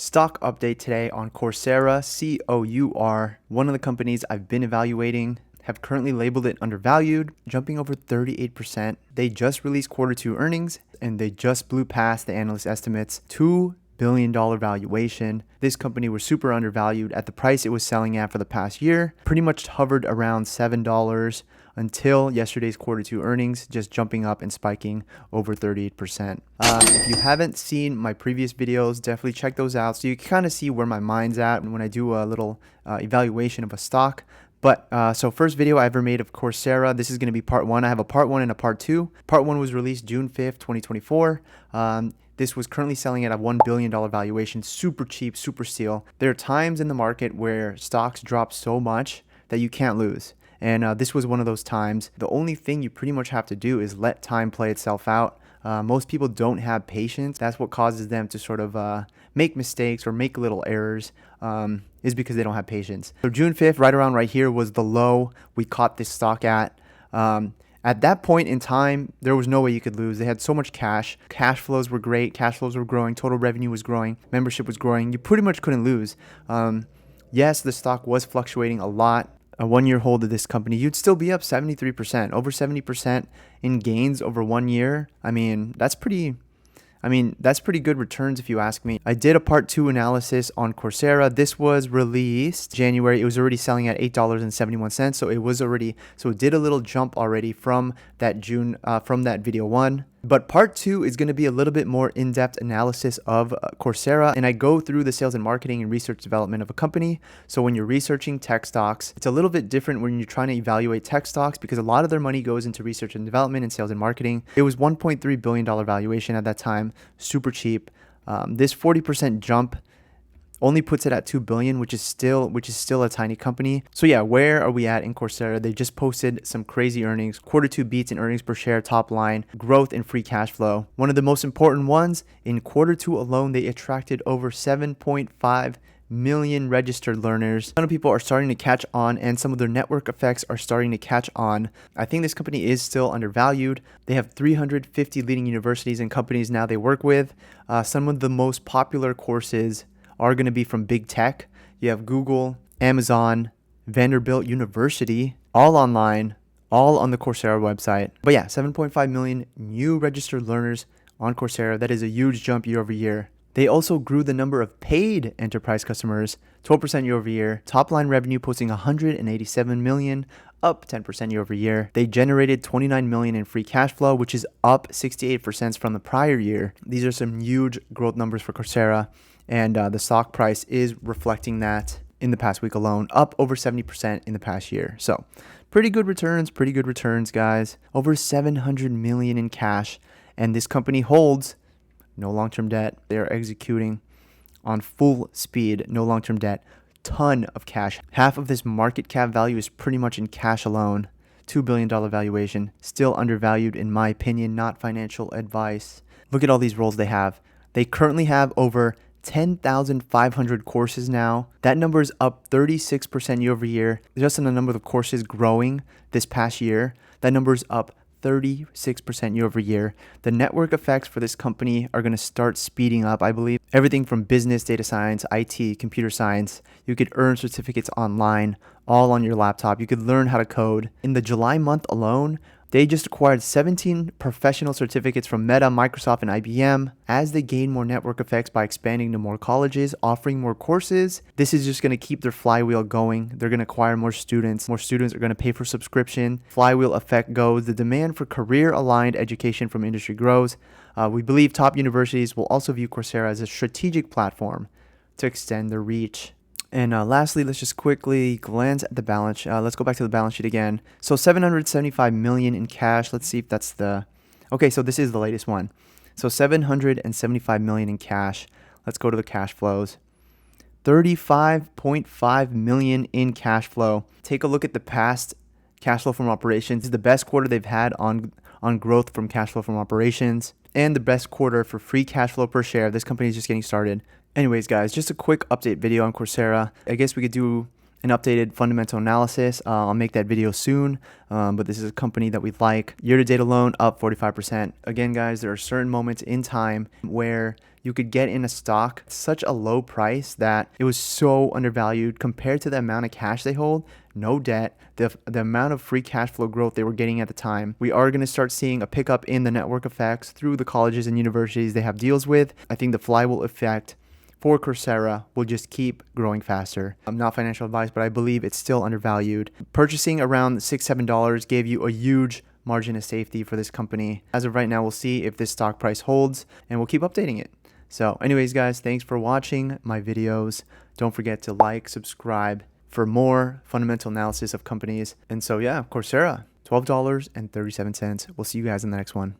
Stock update today on Coursera, COUR, one of the companies I've been evaluating, have currently labeled it undervalued, jumping over 38%. They just released Q2 earnings and they just blew past the analyst estimates. $2 billion valuation. This company was super undervalued at the price it was selling at for the past year. Pretty much hovered around $7 until yesterday's Q2 earnings, just jumping up and spiking over 38%. If you haven't seen my previous videos, definitely check those out so you can kind of see where my mind's at when I do a little evaluation of a stock. But so first video I ever made of Coursera, this is going to be part one. I have a part one and a part two. Part one was released June 5th, 2024. This was currently selling at a $1 billion valuation, super cheap, super steal. There are times in the market where stocks drop so much that you can't lose. And this was one of those times. The only thing you pretty much have to do is let time play itself out. Most people don't have patience. That's what causes them to sort of make mistakes or make little errors, is because they don't have patience. So June 5th, right around right here, was the low we caught this stock at. At that point in time, there was no way you could lose. They had so much cash. Cash flows were great. Cash flows were growing. Total revenue was growing. Membership was growing. You pretty much couldn't lose. Yes, the stock was fluctuating a lot. A 1-year hold of this company, you'd still be up 73%, over 70% in gains over 1 year. That's pretty good returns if you ask me. I did a part two analysis on Coursera. This was released January. It was already selling at $8.71. So it did a little jump already from that from that video one. But part two is going to be a little bit more in-depth analysis of Coursera, and I go through the sales and marketing and research development of a company. So when you're researching tech stocks, it's a little bit different when you're trying to evaluate tech stocks because a lot of their money goes into research and development and sales and marketing. It was $1.3 billion valuation at that time, super cheap. This 40% jump only puts it at $2 billion, which is still a tiny company. So yeah, where are we at in Coursera? They just posted some crazy earnings, Q2 beats in earnings per share, top line, growth in free cash flow. One of the most important ones, in Q2 alone, they attracted over 7.5 million registered learners. A ton of people are starting to catch on, and some of their network effects are starting to catch on. I think this company is still undervalued. They have 350 leading universities and companies now they work with. Some of the most popular courses are going to be from big tech. You have Google, Amazon, Vanderbilt University, all online, all on the Coursera website. But yeah, 7.5 million new registered learners on Coursera. That is a huge jump year over year. They also grew the number of paid enterprise customers 12% year over year. Top line revenue posting 187 million, up 10% year over year. They generated 29 million in free cash flow, which is up 68% from the prior year. These are some huge growth numbers for Coursera. And the stock price is reflecting that in the past week alone, up over 70% in the past year. So pretty good returns, guys. Over 700 million in cash. And this company holds no long-term debt. They are executing on full speed, no long-term debt, ton of cash. Half of this market cap value is pretty much in cash alone. $2 billion valuation, still undervalued in my opinion, not financial advice. Look at all these roles they have. They currently have over 10,500 courses now. That number is up 36% year over year. Just in the number of courses growing this past year, that number is up 36% year over year. The network effects for this company are going to start speeding up, I believe. Everything from business, data science, IT, computer science. You could earn certificates online, all on your laptop. You could learn how to code. In the July month alone, they just acquired 17 professional certificates from Meta, Microsoft, and IBM. As they gain more network effects by expanding to more colleges, offering more courses, this is just going to keep their flywheel going. They're going to acquire more students. More students are going to pay for subscription. Flywheel effect goes. The demand for career-aligned education from industry grows. We believe top universities will also view Coursera as a strategic platform to extend their reach. And lastly, let's just quickly glance at the balance. Let's go back to the balance sheet again. So 775 million in cash. Let's see if that's okay, so this is the latest one. So 775 million in cash. Let's go to the cash flows. 35.5 million in cash flow. Take a look at the past cash flow from operations. This is the best quarter they've had on growth from cash flow from operations, and the best quarter for free cash flow per share. This company is just getting started. Anyways, guys, just a quick update video on Coursera. I guess we could do an updated fundamental analysis. I'll make that video soon, but this is a company that we like. Year to date alone, up 45%. Again, guys, there are certain moments in time where you could get in a stock at such a low price that it was so undervalued compared to the amount of cash they hold, no debt, the amount of free cash flow growth they were getting at the time. We are going to start seeing a pickup in the network effects through the colleges and universities they have deals with. I think the flywheel effect for Coursera will just keep growing faster. I'm not financial advice, but I believe it's still undervalued. Purchasing around $6-7 gave you a huge margin of safety for this company. As of right now, we'll see if this stock price holds, and we'll keep updating it. So anyways, guys, thanks for watching my videos. Don't forget to like, subscribe for more fundamental analysis of companies. And so yeah, Coursera, $12.37. We'll see you guys in the next one.